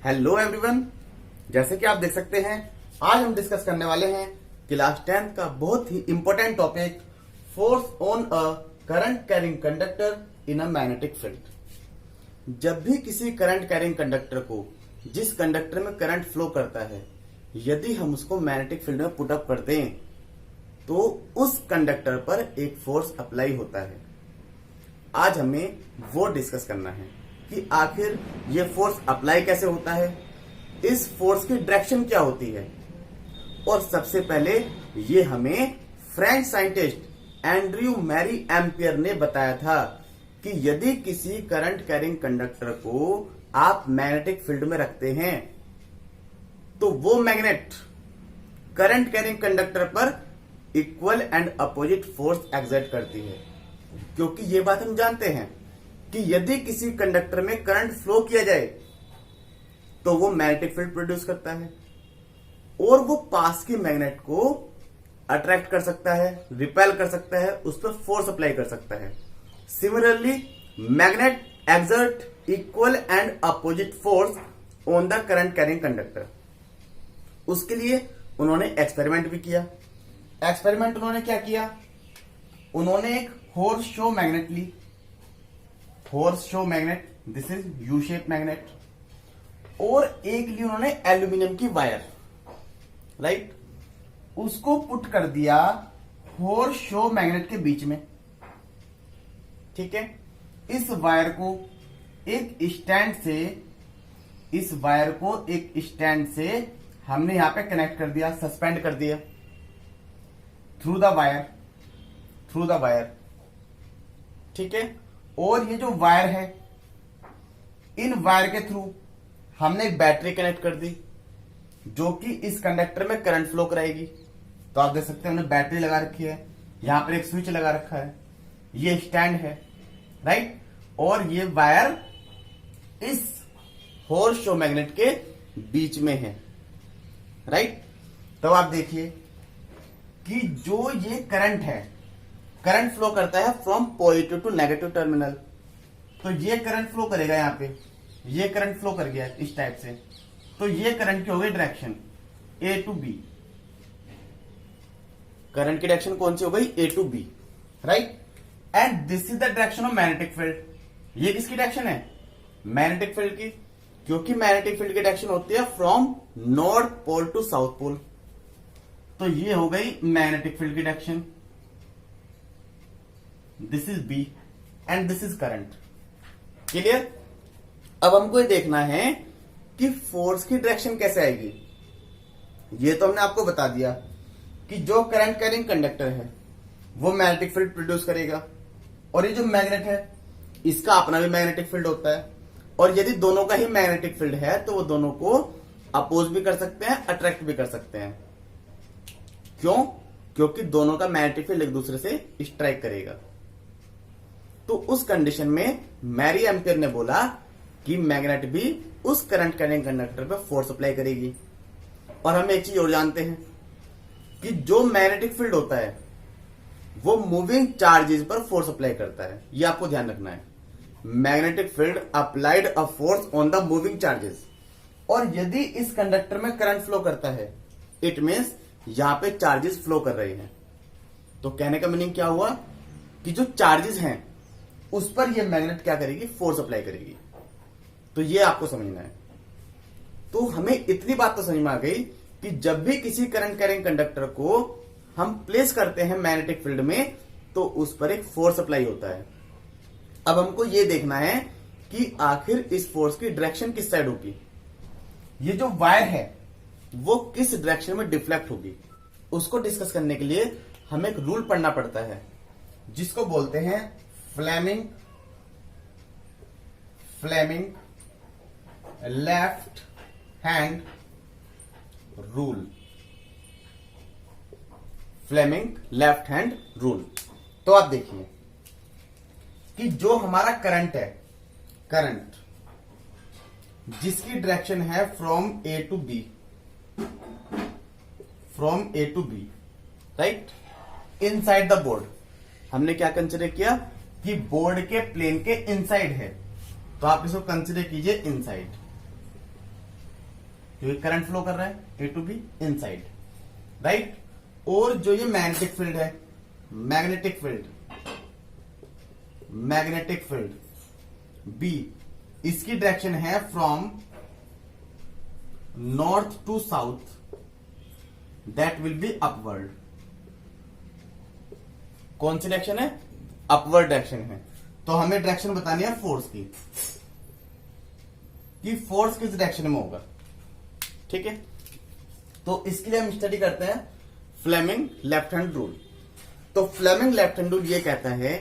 Hello everyone, जैसे कि आप देख सकते हैं आज हम डिस्कस करने वाले हैं क्लास 10th का बहुत ही important topic force on a current carrying conductor in a magnetic field. जब भी किसी करंट कैरिंग कंडक्टर को जिस कंडक्टर में करंट फ्लो करता है यदि हम उसको मैग्नेटिक फील्ड में पुट अप कर दें तो उस कंडक्टर पर एक फोर्स अप्लाई होता है। आज हमें वो डिस्कस करना है कि आखिर ये फोर्स अप्लाई कैसे होता है, इस फोर्स की डायरेक्शन क्या होती है, और सबसे पहले ये हमें French scientist Andre Marie Ampere ने बताया था कि यदि किसी करंट कैरिंग कंडक्टर को आप मैग्नेटिक फील्ड में रखते हैं तो वो मैग्नेट करंट कैरिंग कंडक्टर पर equal and opposite force exert करती है। क्योंकि ये बात हम जानते हैं कि यदि किसी कंडक्टर में करंट फ्लो किया जाए तो वो मैग्नेटिक फील्ड प्रोड्यूस करता है और वो पास की मैग्नेट को अट्रैक्ट कर सकता है, रिपेल कर सकता है, उस पर फोर्स अप्लाई कर सकता है। Similarly magnet exert equal and opposite force on the current carrying conductor. उसके लिए उन्होंने एक्सपेरिमेंट भी किया। एक्सपेरिमेंट उन्होंने क्या किया, उन्होंने एक हॉर्स शो मैग्नेट ली। Horseshoe magnet, this is U shape magnet, और एक ली उन्होंने एल्यूमिनियम की वायर, राइट। उसको पुट कर दिया हॉर्स शो मैग्नेट के बीच में, ठीक है। इस वायर को एक स्टैंड से हमने यहां पे कनेक्ट कर दिया, सस्पेंड कर दिया थ्रू द वायर, ठीक है। और ये जो वायर है, इन वायर के थ्रू हमने एक बैटरी कनेक्ट कर दी जो कि इस कंडक्टर में करंट फ्लो कराएगी। तो आप देख सकते हैं हमने बैटरी लगा रखी है, यहां पर एक स्विच लगा रखा है, ये स्टैंड है, राइट। और ये वायर इस हॉर्स शो मैग्नेट के बीच में है, राइट। तो आप देखिए कि जो ये करंट है, करंट फ्लो करता है from positive to negative terminal. तो ये करंट फ्लो करेगा, यहां पे ये करंट फ्लो कर गया इस टाइप से, तो ये करंट की हो गई direction A to B. Current की डायरेक्शन कौन सी हो गई, A to B, right. And this is the direction of magnetic field. ये किसकी डायरेक्शन है, मैग्नेटिक फील्ड की, क्योंकि मैग्नेटिक फील्ड की डायरेक्शन होती है from north pole to south pole. तो ये हो गई मैग्नेटिक फील्ड की direction, this is B and this is current. Clear. अब हमको ये देखना है कि फोर्स की डायरेक्शन कैसे आएगी। ये तो हमने आपको बता दिया कि जो करंट कैरिंग कंडक्टर है वो मैग्नेटिक फील्ड प्रोड्यूस करेगा, और ये जो मैग्नेट है इसका अपना भी मैग्नेटिक फील्ड होता है, और यदि दोनों का ही मैग्नेटिक फील्ड है तो वो दोनों को अपोज भी कर सकते हैं, अट्रैक्ट भी कर सकते हैं। क्यों, क्योंकि दोनों का मैग्नेटिक फील्ड एक दूसरे से स्ट्राइक करेगा। तो उस कंडीशन में मैरी एम्पियर ने बोला कि मैग्नेट भी उस करंट कैरिंग कंडक्टर पर फोर्स अप्लाई करेगी। और हम एक चीज और जानते हैं कि जो मैग्नेटिक फील्ड होता है वो मूविंग चार्जेस पर फोर्स अप्लाई करता है। ये आपको ध्यान रखना है, magnetic field applied a force on the moving charges. और यदि इस कंडक्टर में करंट फ्लो करता है इट मीन्स यहां पे चार्जेस फ्लो कर रहे हैं। तो कहने का मीनिंग क्या हुआ कि जो चार्जेस हैं उस पर ये मैग्नेट क्या करेगी, फोर्स अप्लाई करेगी। तो ये आपको समझना है। तो हमें इतनी बात तो समझ में आ गई कि जब भी किसी करंट कैरिंग कंडक्टर को हम प्लेस करते हैं मैग्नेटिक फील्ड में तो उस पर एक फोर्स अप्लाई होता है। अब हमको ये देखना है कि आखिर इस फोर्स की डायरेक्शन किस साइड होगी। ये जो वायर है वो किस डायरेक्शन में डिफ्लेक्ट होगी, उसको डिस्कस करने के लिए हमें एक रूल पढ़ना पड़ता है जिसको बोलते हैं Fleming left hand rule. Fleming left hand rule. तो आप देखिए कि जो हमारा करंट है, करंट जिसकी डायरेक्शन है from A to B, right, inside the board. हमने क्या कंसिडर किया कि बोर्ड के प्लेन के इनसाइड है, तो आप इसको कंसिडर कीजिए इनसाइड। क्योंकि करंट फ्लो कर रहा है A to B inside, right. और जो ये मैग्नेटिक फील्ड है, मैग्नेटिक फील्ड बी, इसकी डायरेक्शन है from north to south, that will be upward. कौन सी डायरेक्शन है? अपवर्ड डायरेक्शन है। तो हमें डायरेक्शन बतानी है फोर्स की, कि फोर्स किस डायरेक्शन में होगा, ठीक है। तो इसके लिए हम स्टडी करते हैं फ्लेमिंग लेफ्ट हैंड रूल। तो फ्लेमिंग लेफ्ट हैंड रूल ये कहता है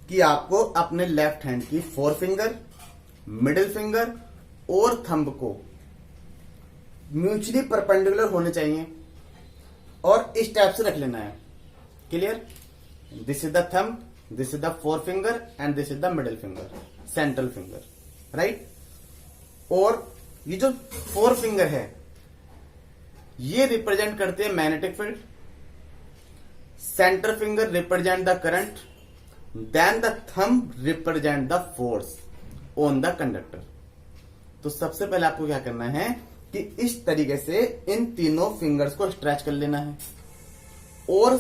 कि आपको अपने लेफ्ट हैंड की फोर फिंगर, मिडिल फिंगर और थंब को म्यूचुअली परपेंडिकुलर होने चाहिए और इस टाइप से रख लेना है। Clear? This is the thumb, this is the four finger and this is the middle finger, central finger, right. और ये जो फोर फिंगर है ये रिप्रेजेंट करते हैं magnetic field, centre finger represent the current, then the thumb represent the force on the conductor. तो सबसे पहले आपको क्या करना है कि इस तरीके से इन तीनों फिंगर्स को स्ट्रेच कर लेना है और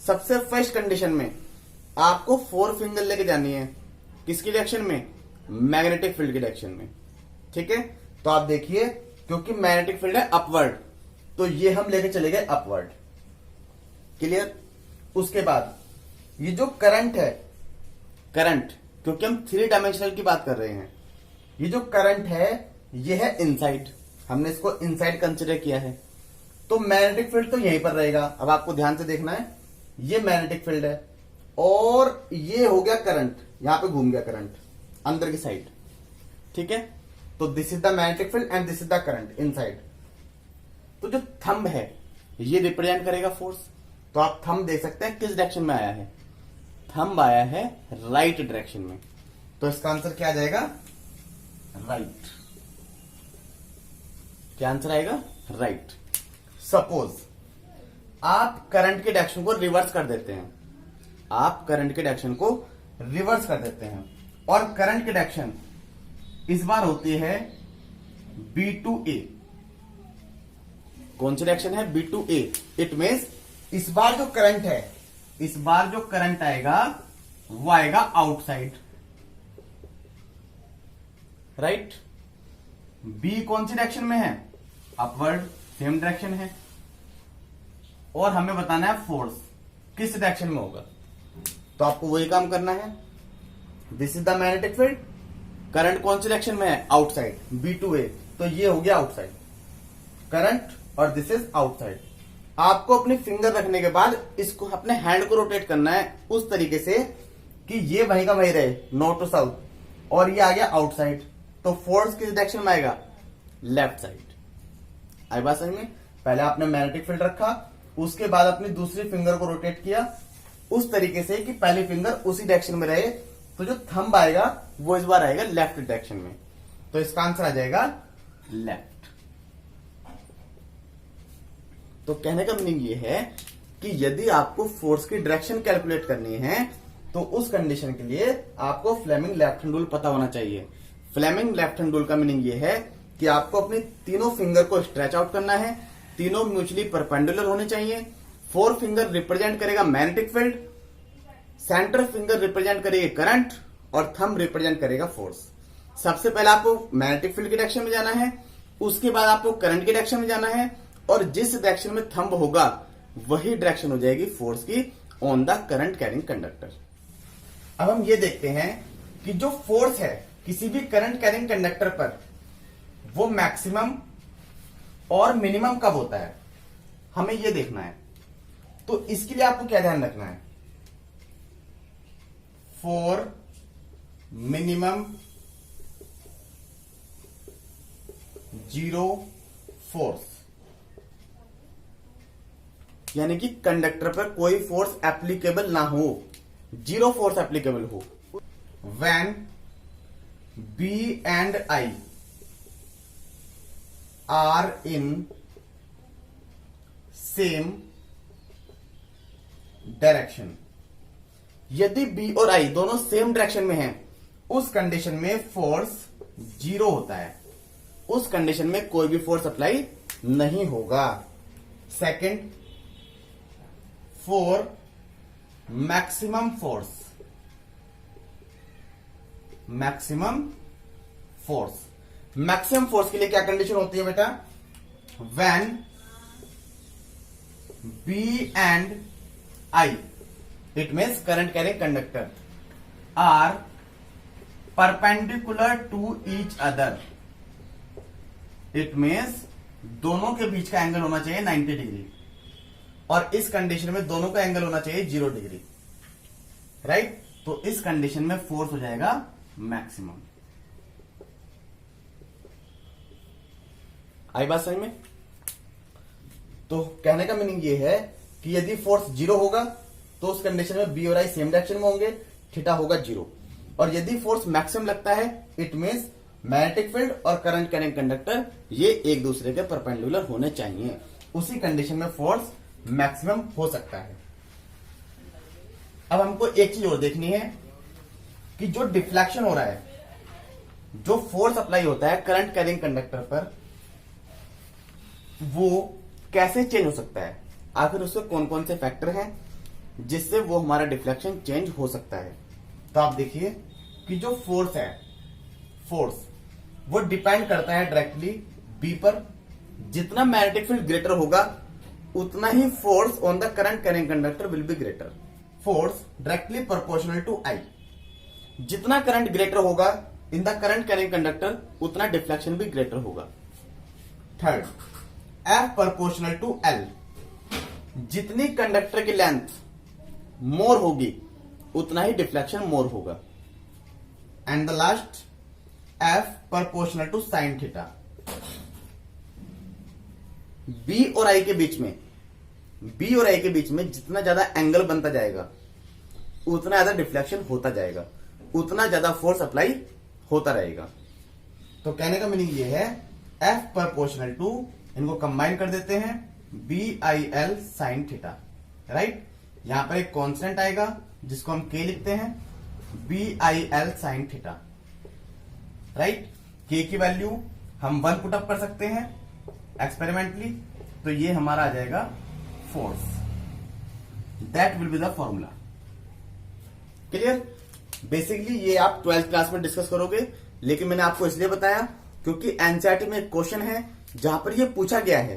सबसे फर्स्ट कंडीशन में आपको फोर फिंगर लेके जानी है किसकी डायरेक्शन में? मैग्नेटिक फील्ड की डायरेक्शन में, ठीक है। तो आप देखिए, क्योंकि मैग्नेटिक फील्ड है अपवर्ड, तो ये हम लेके चले गए अपवर्ड। क्लियर? उसके बाद ये जो करंट है, करंट, क्योंकि हम थ्री डायमेंशनल की बात कर रहे हैं, ये जो करंट है ये है इनसाइड, हमने इसको इनसाइड कंसिडर किया है। तो मैग्नेटिक फील्ड तो यहीं पर रहेगा। अब आपको ध्यान से देखना है, ये मैग्नेटिक फील्ड है और ये हो गया करंट, यहां पे घूम गया करंट अंदर की साइड, ठीक है। तो this is the magnetic field and this is the current inside. तो जो थंब है ये रिप्रेजेंट करेगा फोर्स। तो आप थंब देख सकते हैं किस डायरेक्शन में आया है, थंब आया है राइट डायरेक्शन में। तो इसका आंसर क्या आ जाएगा? राइट। क्या आंसर आएगा? राइट। सपोज आप करंट के डायरेक्शन को रिवर्स कर देते हैं, आप करंट के डायरेक्शन को रिवर्स कर देते हैं और करंट की डायरेक्शन इस बार होती है बी टू ए। कौन सी डायरेक्शन है? B to A. It means इस बार जो करंट है, इस बार जो करंट आएगा वो आएगा आउटसाइड, राइट। बी कौन सी डायरेक्शन में है? अपवर्ड, सेम डायरेक्शन है। और हमें बताना है फोर्स किस डायरेक्शन में होगा। तो आपको वही काम करना है। This is the magnetic field, current कौन सी डायरेक्शन में है? आउटसाइड, बी टू ए। तो ये हो गया आउटसाइड करंट और दिस इज आउटसाइड। आपको अपनी फिंगर रखने के बाद इसको, अपने हैंड को रोटेट करना है उस तरीके से कि ये वहीं का वहीं रहे, नॉर्थ टू साउथ, और ये आ गया आउटसाइड। तो फोर्स किस डायरेक्शन में आएगा? Left side. आई बात समझ में? पहले आपने मैग्नेटिक फील्ड रखा, उसके बाद अपनी दूसरी फिंगर को रोटेट किया उस तरीके से कि पहली फिंगर उसी डायरेक्शन में रहे। तो जो थंब आएगा वो इस बार आएगा लेफ्ट डायरेक्शन में। तो इसका आंसर आ जाएगा लेफ्ट। तो कहने का मीनिंग ये है कि यदि आपको फोर्स की डायरेक्शन कैलकुलेट करनी है तो उस कंडीशन के लिए आपको फ्लेमिंग लेफ्ट हैंड रूल पता होना चाहिए। फ्लेमिंग लेफ्ट हैंड रूल का मीनिंग ये है कि आपको अपनी तीनों फिंगर को स्ट्रेच आउट करना है, तीनों म्यूचुअली परपेंडिकुलर होने चाहिए। फोर फिंगर रिप्रेजेंट करेगा magnetic field, centre finger represent करेगा करंट और थंब रिप्रेजेंट करेगा फोर्स। सबसे पहले आपको मैग्नेटिक फील्ड की डायरेक्शन में जाना है, उसके बाद आपको करंट की डायरेक्शन में जाना है और जिस डायरेक्शन में थंब होगा वही डायरेक्शन हो जाएगी फोर्स की on the current carrying conductor. अब हम ये देखते हैं कि जो फोर्स है किसी भी करंट कैरिंग कंडक्टर पर वो मैक्सिमम और मिनिमम कब होता है, हमें ये देखना है। तो इसके लिए आपको क्या ध्यान रखना है? फॉर मिनिमम जीरो फोर्स, यानी कि कंडक्टर पर कोई फोर्स एप्लीकेबल ना हो, जीरो फोर्स एप्लीकेबल हो। When B and I are in same direction, यदि बी और आई दोनों सेम डायरेक्शन में हैं, उस कंडीशन में फोर्स जीरो होता है। उस कंडीशन में कोई भी फोर्स अप्लाई नहीं होगा। Second, for maximum force, maximum force, maximum force के लिए क्या कंडीशन होती है बेटा? When B and I, it means current carrying conductor, are perpendicular to each other. It means दोनों के बीच का एंगल होना चाहिए 90 डिग्री, और इस कंडीशन में दोनों का एंगल होना चाहिए 0 डिग्री, राइट? तो इस कंडीशन में फोर्स हो जाएगा मैक्सिमम। आई बात समझ में? तो कहने का मीनिंग ये है कि यदि फोर्स 0 होगा तो उस कंडीशन में बी और आई सेम डायरेक्शन में होंगे, थीटा होगा 0। और यदि फोर्स मैक्सिमम लगता है, इट मींस मैग्नेटिक फील्ड और करंट कैरिंग कंडक्टर ये एक दूसरे के परपेंडिकुलर होने चाहिए, उसी कंडीशन में फोर्स मैक्सिमम हो सकता है। अब हमको एक चीज और देखनी है कि जो डिफ्लेक्शन हो रहा है, जो फोर्स अप्लाई होता है करंट कैरिंग कंडक्टर पर, वो कैसे चेंज हो सकता है, आखिर उसके कौन कौन से फैक्टर हैं जिससे वो हमारा डिफ्लेक्शन चेंज हो सकता है। तो आप देखिए कि जो फोर्स है, फोर्स वो डिपेंड करता है डायरेक्टली बी पर। जितना मैग्नेटिक फील्ड ग्रेटर होगा उतना ही force on the current carrying conductor will be greater. Force directly proportional to I. जितना करंट ग्रेटर होगा in the current carrying conductor, उतना डिफ्लेक्शन भी ग्रेटर होगा। Third, F proportional to L। जितनी conductor की लेंथ मोर होगी उतना ही डिफ्लेक्शन मोर होगा। And the last, F proportional to sine theta. B और I के बीच में, B और I के बीच में जितना ज्यादा एंगल बनता जाएगा उतना ज्यादा डिफ्लेक्शन होता जाएगा, उतना ज्यादा फोर्स अप्लाई होता रहेगा। तो कहने का मीनिंग ये है F प्रोपोर्शनल टू, इनको कंबाइन कर देते हैं, BIL साइन थीटा, राइट? यहां पर एक कांस्टेंट आएगा जिसको हम K लिखते हैं, BIL sine theta, right? K की वैल्यू हम 1 पुट अप कर सकते हैं एक्सपेरिमेंटली, तो ये हमारा आ जाएगा force. That will be the formula. Clear? Basically ये आप 12th क्लास में डिस्कस करोगे, लेकिन मैंने आपको इसलिए बताया क्योंकि एनसीईआरटी में एक क्वेश्चन है जहां पर यह पूछा गया है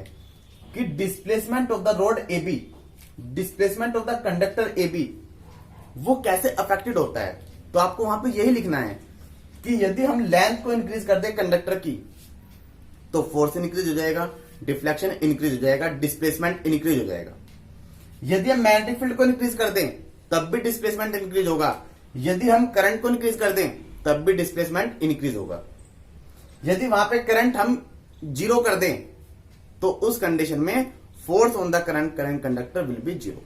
कि displacement of the road AB, displacement of the conductor AB वो कैसे अफेक्टेड होता है। तो आपको वहां पे यही लिखना है कि यदि हम लेंथ को इंक्रीज कर दें कंडक्टर की तो फोर्स इंक्रीज हो जाएगा, डिफ्लेक्शन इंक्रीज हो जाएगा, डिस्प्लेसमेंट इंक्रीज हो जाएगा। यदि हम मैग्नेटिक फील्ड को इंक्रीज कर दें तब भी डिस्प्लेसमेंट इंक्रीज होगा, यदि हम करंट को इंक्रीज कर दें तब भी डिस्प्लेसमेंट इंक्रीज होगा। यदि वहां पे करंट हम 0 कर दें तो उस कंडीशन में force on the current conductor will B 0।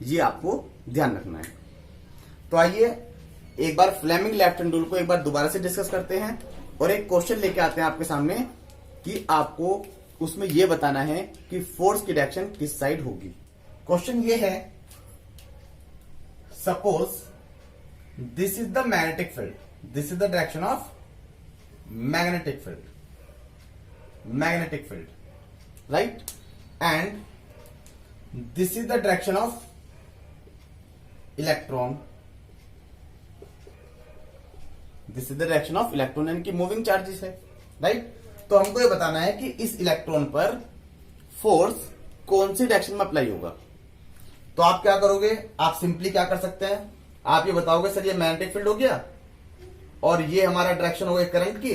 ये आपको ध्यान रखना है। तो आइए एक बार फ्लेमिंग लेफ्ट हैंड रूल को एक बार दोबारा से डिस्कस करते हैं और एक क्वेश्चन लेके आते हैं आपके सामने कि आपको उसमें यह बताना है कि फोर्स की डायरेक्शन किस साइड होगी। क्वेश्चन ये है, suppose this is the magnetic field, this is the direction of magnetic field, magnetic field, right? And this is the direction of electron, this is the direction of electron, यानी कि moving charges है, right? तो हमको ये बताना है कि इस इलेक्ट्रॉन पर फोर्स कौन सी डायरेक्शन में अप्लाई होगा। तो आप क्या करोगे, आप सिंपली क्या कर सकते हैं, आप ये बताओगे सर ये मैग्नेटिक फील्ड हो गया और ये हमारा डायरेक्शन हो गया करंट की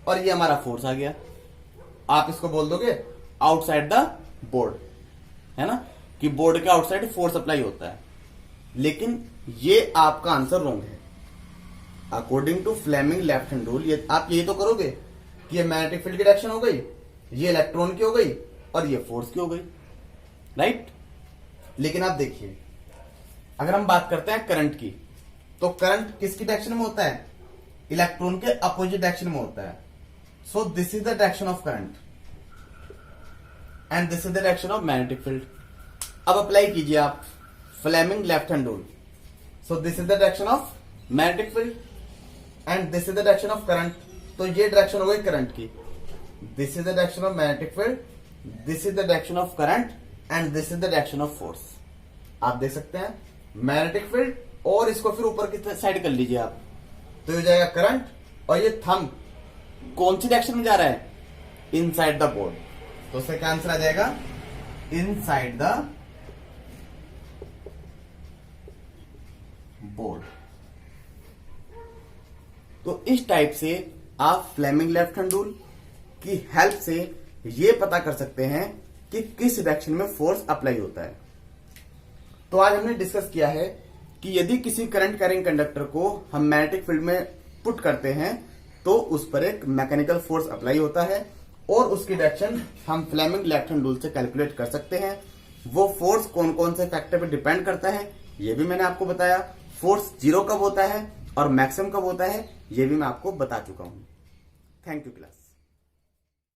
और ये हमारा फोर्स आ गया। आप इसको बोल दोगे आउटसाइड द बोर्ड, है ना, कि बोर्ड के आउटसाइड फोर्स अप्लाई होता है। लेकिन ये आपका आंसर रॉन्ग है। According to Fleming left hand rule आप यही तो करोगे कि ये मैग्नेटिक फील्ड की डायरेक्शन हो गई, ये इलेक्ट्रॉन की हो गई और ये फोर्स की हो गई, राइट? लेकिन आप देखिए, अगर हम बात करते हैं करंट की, तो करंट किसकी डायरेक्शन में होता है, इलेक्ट्रॉन के अपोजिट डायरेक्शन में होता है। So this is the direction of current and this is the direction of magnetic field. अब अप्लाई कीजिए आप Fleming left hand rule. So this is the direction of magnetic field and this is the direction of current. तो ये direction हो गई current की this is the direction of magnetic field, this is the direction of current and this is the direction of force. आप देख सकते हैं magnetic field, और इसको फिर ऊपर की साइड कर लीजिए आप, तो ये हो जाएगा करंट, और ये थंब कौन सी डायरेक्शन में जा रहा है, इनसाइड द बोर्ड। तो उसका क्या आंसर आ जाएगा, इनसाइड द बोर्ड। तो इस टाइप से आप फ्लेमिंग लेफ्ट हैंड रूल की हेल्प से ये पता कर सकते हैं कि किस डायरेक्शन में फोर्स अप्लाई होता है। तो आज हमने डिस्कस किया है कि यदि किसी करंट कैरिंग कंडक्टर को हम मैग्नेटिक फील्ड में पुट करते हैं तो उस पर एक मैकेनिकल फोर्स अप्लाई होता है, और उसकी डायरेक्शन हम फ्लेमिंग लेफ्ट हैंड रूल से कैलकुलेट कर सकते हैं। वो फोर्स कौन कौन से फैक्टर पर डिपेंड करता है ये भी मैंने आपको बताया। फोर्स जीरो कब होता है और मैक्सिमम कब होता है ये भी मैं आपको बता चुका हूं। Thank you class.